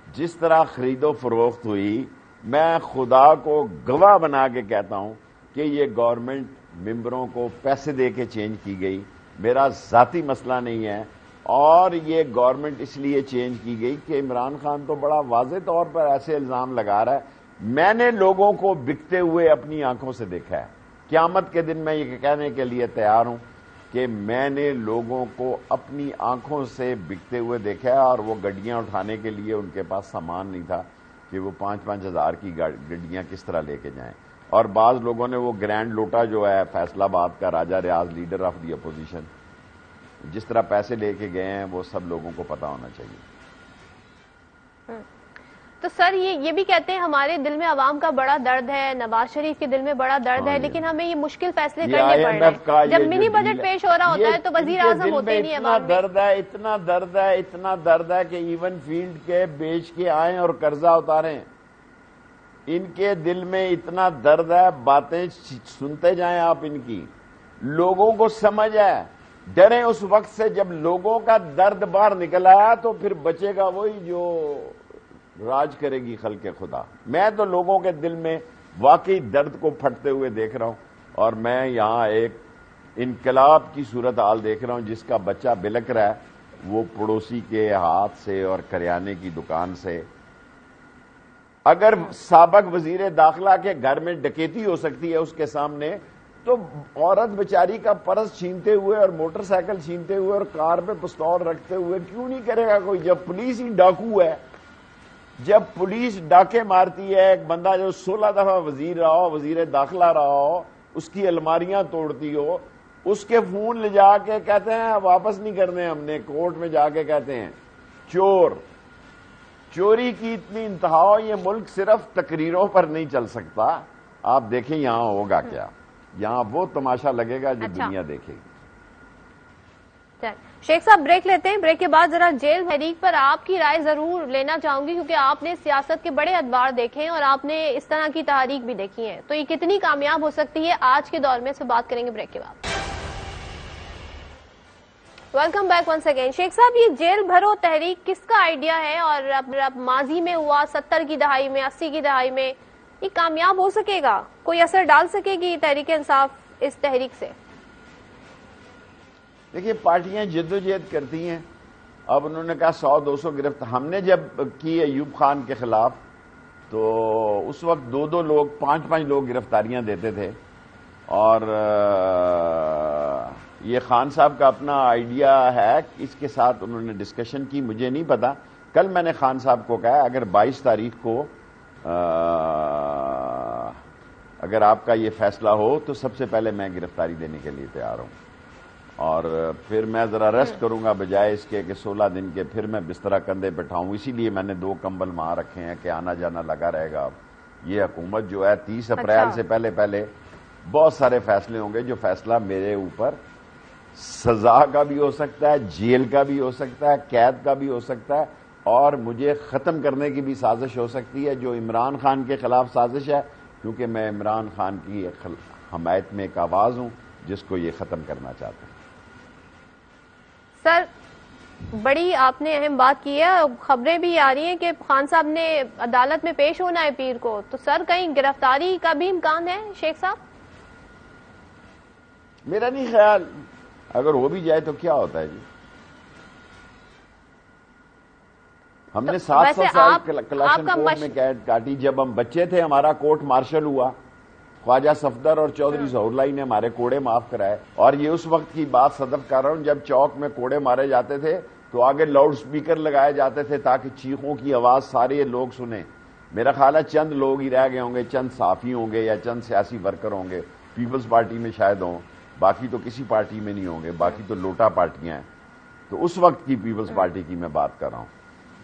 جس طرح خرید و فروخت ہوئی, میں خدا کو گواہ بنا کے کہتا ہوں کہ یہ گورنمنٹ ممبروں کو پیسے دے کے چینج کی گئی, میرا ذاتی مسئلہ نہیں ہے. اور یہ گورنمنٹ اس لیے چینج کی گئی کہ عمران خان تو بڑا واضح طور پر ایسے الزام لگا رہا ہے. میں نے لوگوں کو بکتے ہوئے اپنی آنکھوں سے دیکھا ہے. قیامت کے دن میں یہ کہنے کے لیے تیار ہوں کہ میں نے لوگوں کو اپنی آنکھوں سے بکتے ہوئے دیکھا ہے, اور وہ گڈیاں اٹھانے کے لیے ان کے پاس سامان نہیں تھا کہ وہ 5,000 کی گڈیاں کس طرح لے کے جائیں. اور بعض لوگوں نے وہ گرینڈ لوٹا جو ہے فیصل آباد کا, راجہ ریاض لیڈر آف دی اپوزیشن, جس طرح پیسے لے کے گئے ہیں وہ سب لوگوں کو پتا ہونا چاہیے. تو سر یہ بھی کہتے ہیں ہمارے دل میں عوام کا بڑا درد ہے, نواز شریف کے دل میں بڑا درد ہے, لیکن ہمیں یہ مشکل فیصلے کرنے پڑ رہے ہیں. جب منی بجٹ پیش ہو رہا ہوتا ہے تو وزیر اعظم ہوتے نہیں. اتنا درد ہے, اتنا درد ہے, اتنا درد ہے کہ ایون فیلڈ کے بیچ کے آئیں اور قرضہ اتاریں. ان کے دل میں اتنا درد ہے, باتیں سنتے جائیں آپ ان کی. لوگوں کو سمجھ ہے, ڈریں اس وقت سے جب لوگوں کا درد باہر نکل آیا تو پھر بچے گا وہی جو راج کرے گی خلق خدا. میں تو لوگوں کے دل میں واقعی درد کو پھٹتے ہوئے دیکھ رہا ہوں, اور میں یہاں ایک انقلاب کی صورتحال دیکھ رہا ہوں جس کا بچہ بلک رہا ہے, وہ پڑوسی کے ہاتھ سے اور کریانے کی دکان سے. اگر سابق وزیر داخلہ کے گھر میں ڈکیتی ہو سکتی ہے اس کے سامنے, تو عورت بیچاری کا پرس چھینتے ہوئے اور موٹر سائیکل چھینتے ہوئے اور کار پہ پستول رکھتے ہوئے کیوں نہیں کرے گا کوئی؟ جب پولیس ہی ڈاکو ہے, جب پولیس ڈاکے مارتی ہے, ایک بندہ جو 16 دفعہ وزیر رہا ہو, وزیر داخلہ رہا ہو, اس کی الماریاں توڑتی ہو, اس کے فون لے جا کے کہتے ہیں واپس نہیں کرنے ہم نے, کورٹ میں جا کے کہتے ہیں چور. چوری کی اتنی انتہا, یہ ملک صرف تقریروں پر نہیں چل سکتا. آپ دیکھیں یہاں ہوگا کیا, یہاں وہ تماشا لگے گا جو دنیا دیکھے گی. شیخ صاحب بریک لیتے ہیں, بریک کے بعد ذرا جیل تحریک پر آپ کی رائے ضرور لینا چاہوں گی, کیونکہ آپ نے سیاست کے بڑے ادوار دیکھے ہیں اور آپ نے اس طرح کی تحریک بھی دیکھی ہے, تو یہ کتنی کامیاب ہو سکتی ہے آج کے دور میں, اس پہ بات کریں گے بریک کے بعد. Welcome back once again. Sheikh صاحب, یہ جیل بھرو تحریک کس کا آئیڈیا ہے, اور اب ماضی میں ہوا 70 کی دہائی میں, 80 کی دہائی میں, یہ کامیاب ہو سکے گا, کوئی اثر ڈال سکے گی تحریک انصاف اس تحریک سے؟ دیکھیے پارٹیاں جدوجہد کرتی ہیں. اب انہوں نے کہا 100-200 گرفتار. ہم نے جب کی ایوب خان کے خلاف تو اس وقت 2 لوگ 5 لوگ گرفتاریاں دیتے تھے, اور یہ خان صاحب کا اپنا آئیڈیا ہے, اس کے ساتھ انہوں نے ڈسکشن کی, مجھے نہیں پتا. کل میں نے خان صاحب کو کہا اگر 22 تاریخ کو اگر آپ کا یہ فیصلہ ہو تو سب سے پہلے میں گرفتاری دینے کے لیے تیار ہوں, اور پھر میں ذرا ریسٹ کروں گا بجائے اس کے کہ 16 دن کے پھر میں بسترا کندھے بٹھاؤں. اسی لیے میں نے 2 کمبل وہاں رکھے ہیں کہ آنا جانا لگا رہے گا. یہ حکومت جو ہے 30 اپریل سے پہلے بہت سارے فیصلے ہوں گے, جو فیصلہ میرے اوپر سزا کا بھی ہو سکتا ہے, جیل کا بھی ہو سکتا ہے, قید کا بھی ہو سکتا ہے, اور مجھے ختم کرنے کی بھی سازش ہو سکتی ہے, جو عمران خان کے خلاف سازش ہے, کیونکہ میں عمران خان کی حمایت میں ایک آواز ہوں جس کو یہ ختم کرنا چاہتے ہیں. سر, بڑی آپ نے اہم بات کی ہے, خبریں بھی آ رہی ہیں کہ خان صاحب نے عدالت میں پیش ہونا ہے پیر کو, تو سر کہیں گرفتاری کا بھی امکان ہے شیخ صاحب؟ میرا نہیں خیال, اگر ہو بھی جائے تو کیا ہوتا ہے جی. ہم نے 700 سال کلاشن کوٹ میں قید کاٹی. جب ہم بچے تھے ہمارا کورٹ مارشل ہوا, خواجہ صفدر اور چودھری ظہور اللہ نے ہمارے کوڑے معاف کرائے. اور یہ اس وقت کی بات صدف کر رہا ہوں جب چوک میں کوڑے مارے جاتے تھے تو آگے لاؤڈ سپیکر لگائے جاتے تھے تاکہ چیخوں کی آواز سارے لوگ سنیں. میرا خیال ہے چند لوگ ہی رہ گئے ہوں گے, چند صحافی ہوں گے یا چند سیاسی ورکر ہوں گے, پیپلز پارٹی میں شاید ہوں, باقی تو کسی پارٹی میں نہیں ہوں گے, باقی تو لوٹا پارٹیاں ہیں. تو اس وقت کی پیپلز پارٹی کی میں بات کر رہا ہوں,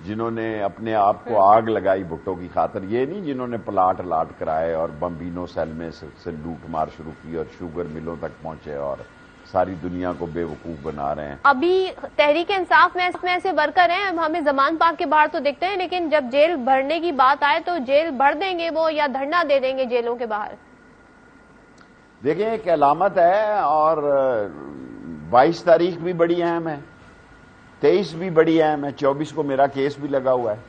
جنہوں نے اپنے آپ کو آگ لگائی بھٹو کی خاطر. یہ نہیں جنہوں نے پلاٹ الاٹ کرائے اور بمبینو سیل میں سے لوٹ مار شروع کی اور شوگر ملوں تک پہنچے اور ساری دنیا کو بے وقوف بنا رہے ہیں. ابھی تحریک انصاف میں ایسے ورکر ہیں, ہمیں زمان پاک کے باہر تو دکھتے ہیں, لیکن جب جیل بھرنے کی بات آئے تو جیل بھر دیں گے وہ, یا دھرنا دے دیں گے جیلوں کے باہر؟ دیکھیں ایک علامت ہے, اور 22 تاریخ بھی بڑی اہم ہے, 23 بھی بڑی اہم ہے, 24 کو میرا کیس بھی لگا ہوا ہے.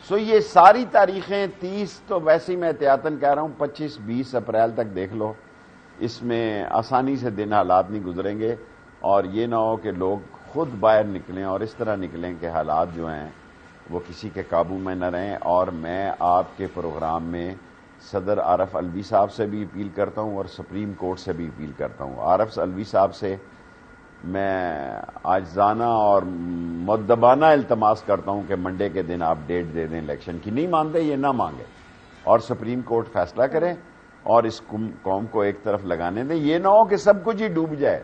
سو یہ ساری تاریخیں, 30 تو ویسے ہی میں احتیاطاً کہہ رہا ہوں, 25-20 اپریل تک دیکھ لو, اس میں آسانی سے دن حالات نہیں گزریں گے, اور یہ نہ ہو کہ لوگ خود باہر نکلیں اور اس طرح نکلیں کہ حالات جو ہیں وہ کسی کے قابو میں نہ رہیں. اور میں آپ کے پروگرام میں صدر عارف علوی صاحب سے بھی اپیل کرتا ہوں اور سپریم کورٹ سے بھی اپیل کرتا ہوں. عارف علوی صاحب سے میں عاجزانہ اور مؤدبانہ التماس کرتا ہوں کہ منڈے کے دن آپ ڈیٹ دے دیں الیکشن کی. نہیں مانتے یہ نہ مانگے, اور سپریم کورٹ فیصلہ کریں اور اس قوم کو ایک طرف لگانے دیں. یہ نہ ہو کہ سب کچھ ہی ڈوب جائے.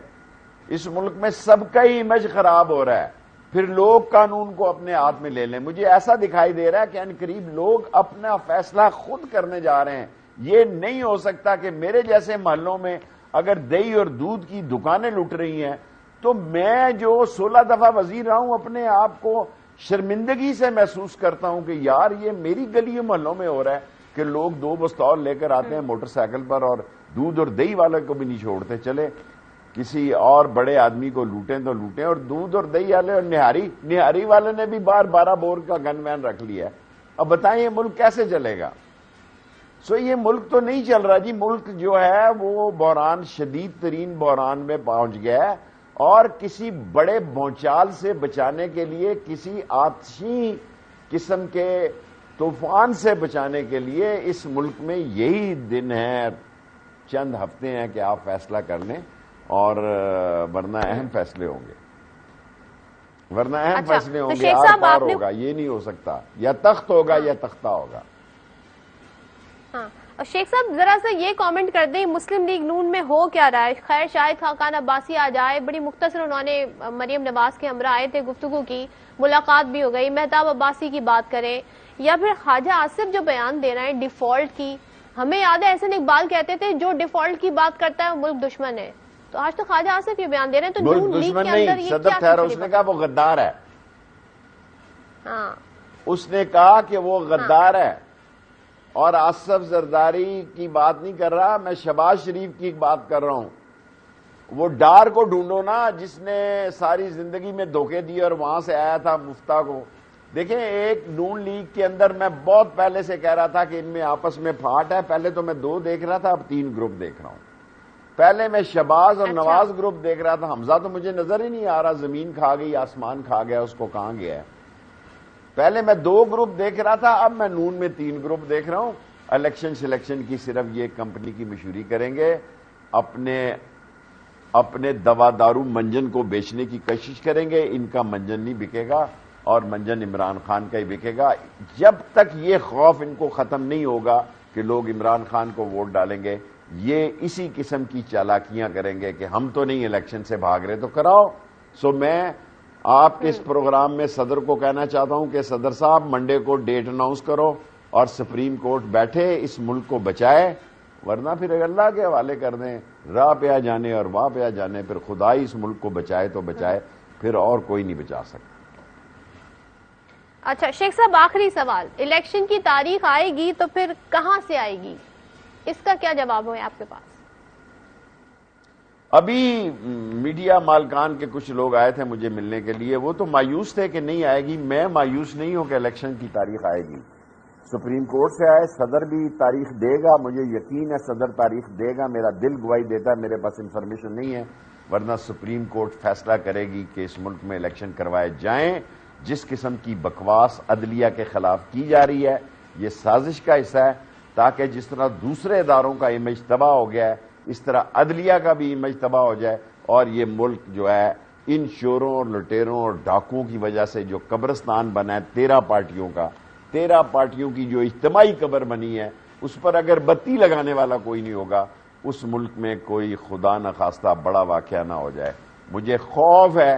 اس ملک میں سب کا ہی امیج خراب ہو رہا ہے, پھر لوگ قانون کو اپنے ہاتھ میں لے لیں. مجھے ایسا دکھائی دے رہا ہے کہ ان قریب لوگ اپنا فیصلہ خود کرنے جا رہے ہیں. یہ نہیں ہو سکتا کہ میرے جیسے محلوں میں اگر دہی اور دودھ کی دکانیں لٹ رہی ہیں تو میں جو 16 دفعہ وزیر رہا ہوں اپنے آپ کو شرمندگی سے محسوس کرتا ہوں کہ یار یہ میری گلی محلوں میں ہو رہا ہے کہ لوگ 2 بستول لے کر آتے ہیں موٹر سائیکل پر اور دودھ اور دہی والے کو بھی نہیں چھوڑتے. چلے کسی اور بڑے آدمی کو لوٹیں تو لوٹیں, اور دودھ اور دہی والے اور نہاری والے نے بھی 12 بور کا گن وین رکھ لیا ہے. اب بتائیں یہ ملک کیسے چلے گا؟ سو یہ ملک تو نہیں چل رہا جی. ملک جو ہے وہ بحران, شدید ترین بحران میں پہنچ گیا ہے, اور کسی بڑے بھونچال سے بچانے کے لیے, کسی آتشی قسم کے طوفان سے بچانے کے لیے اس ملک میں یہی دن ہے, چند ہفتے ہیں کہ آپ فیصلہ کر لیں, اور ورنہ اہم فیصلے ہوں گے. فیصلے ہوں گے, آر پار ہوگا. یہ نہیں ہو سکتا, یا تخت ہوگا یا تختہ ہوگا. ہاں, اور شیخ صاحب ذرا سا یہ کامنٹ کر دیں, مسلم لیگ نون میں ہو کیا رہا ہے؟ خیر شاہد خاقان عباسی آ جائے, بڑی مختصر انہوں نے مریم نواز کے ہمراہ آئے تھے, گفتگو کی, ملاقات بھی ہو گئی. مہتاب عباسی کی بات کریں, یا پھر خواجہ آصف جو بیان دے رہے ہیں ڈیفالٹ کی. ہمیں یاد ہے احسن اقبال کہتے تھے جو ڈیفالٹ کی بات کرتا ہے وہ ملک دشمن ہے. تو آج تو خواجہ آصف یہ بیان دے رہے ہیں, تو نون لیگ کے اندر یہ صدر ٹھہرا, اس نے کہا وہ غدار ہے. ہاں, اس نے کہا کہ وہ غدار ہے, اور آصف زرداری کی بات نہیں کر رہا, میں شہباز شریف کی بات کر رہا ہوں. وہ ڈار کو ڈھونڈو نا جس نے ساری زندگی میں دھوکے دیے اور وہاں سے آیا تھا مفتا کو. دیکھیں ایک نون لیگ کے اندر میں بہت پہلے سے کہہ رہا تھا کہ ان میں آپس میں پھاٹ ہے. پہلے تو میں 2 دیکھ رہا تھا, اب 3 گروپ دیکھ رہا ہوں. پہلے میں شہباز اور نواز گروپ دیکھ رہا تھا. حمزہ تو مجھے نظر ہی نہیں آ رہا, زمین کھا گئی آسمان کھا گیا, اس کو کہاں گیا ہے. پہلے میں 2 گروپ دیکھ رہا تھا, اب میں نون میں 3 گروپ دیکھ رہا ہوں. الیکشن سلیکشن کی صرف یہ کمپنی کی مشہوری کریں گے, اپنے دوا دارو منجن کو بیچنے کی کوشش کریں گے. ان کا منجن نہیں بکے گا, اور منجن عمران خان کا ہی بکے گا. جب تک یہ خوف ان کو ختم نہیں ہوگا کہ لوگ عمران خان کو ووٹ ڈالیں گے, یہ اسی قسم کی چالاکیاں کریں گے کہ ہم تو نہیں الیکشن سے بھاگ رہے تو کراؤ. سو میں آپ کے اس پروگرام میں صدر کو کہنا چاہتا ہوں کہ صدر صاحب منڈے کو ڈیٹ اناؤنس کرو اور سپریم کورٹ بیٹھے اس ملک کو بچائے, ورنہ پھر اللہ کے حوالے کر دیں. راہ پہ آ جانے اور واہ پہ آ جانے, پھر خدا ہی اس ملک کو بچائے تو بچائے, پھر اور کوئی نہیں بچا سکتا. اچھا شیخ صاحب آخری سوال, الیکشن کی تاریخ آئے گی تو پھر کہاں سے آئے گی, اس کا کیا جواب ہے آپ کے پاس؟ ابھی میڈیا مالکان کے کچھ لوگ آئے تھے مجھے ملنے کے لیے, وہ تو مایوس تھے کہ نہیں آئے گی. میں مایوس نہیں ہوں کہ الیکشن کی تاریخ آئے گی. سپریم کورٹ سے آئے, صدر بھی تاریخ دے گا, مجھے یقین ہے صدر تاریخ دے گا, میرا دل گواہی دیتا ہے, میرے پاس انفارمیشن نہیں ہے, ورنہ سپریم کورٹ فیصلہ کرے گی کہ اس ملک میں الیکشن کروائے جائیں. جس قسم کی بکواس عدلیہ کے خلاف کی جا رہی ہے یہ سازش کا حصہ ہے, تاکہ جس طرح دوسرے اداروں کا امیج تباہ ہو گیا ہے اس طرح عدلیہ کا بھی امیج تباہ ہو جائے, اور یہ ملک جو ہے ان چوروں اور لٹیروں اور ڈاکوؤں کی وجہ سے جو قبرستان بنا ہے 13 پارٹیوں کا, 13 پارٹیوں کی جو اجتماعی قبر بنی ہے, اس پر اگر بتی لگانے والا کوئی نہیں ہوگا, اس ملک میں کوئی خدا نخواستہ بڑا واقعہ نہ ہو جائے. مجھے خوف ہے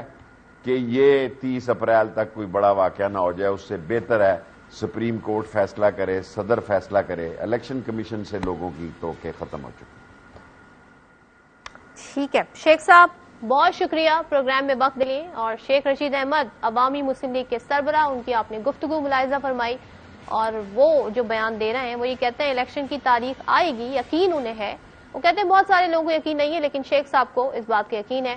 کہ یہ 30 اپریل تک کوئی بڑا واقعہ نہ ہو جائے. اس سے بہتر ہے سپریم کورٹ فیصلہ کرے, صدر فیصلہ کرے. الیکشن کمیشن سے لوگوں کی توقع ختم ہو چکی. ٹھیک ہے شیخ صاحب, بہت شکریہ پروگرام میں وقت دیں. اور شیخ رشید احمد عوامی مسلم لیگ کے سربراہ, ان کی آپ نے گفتگو ملاحظہ فرمائی, اور وہ جو بیان دے رہے ہیں وہ یہ کہتے ہیں الیکشن کی تاریخ آئے گی, یقین انہیں ہے. وہ کہتے ہیں بہت سارے لوگوں کو یقین نہیں ہے, لیکن شیخ صاحب کو اس بات کا یقین ہے.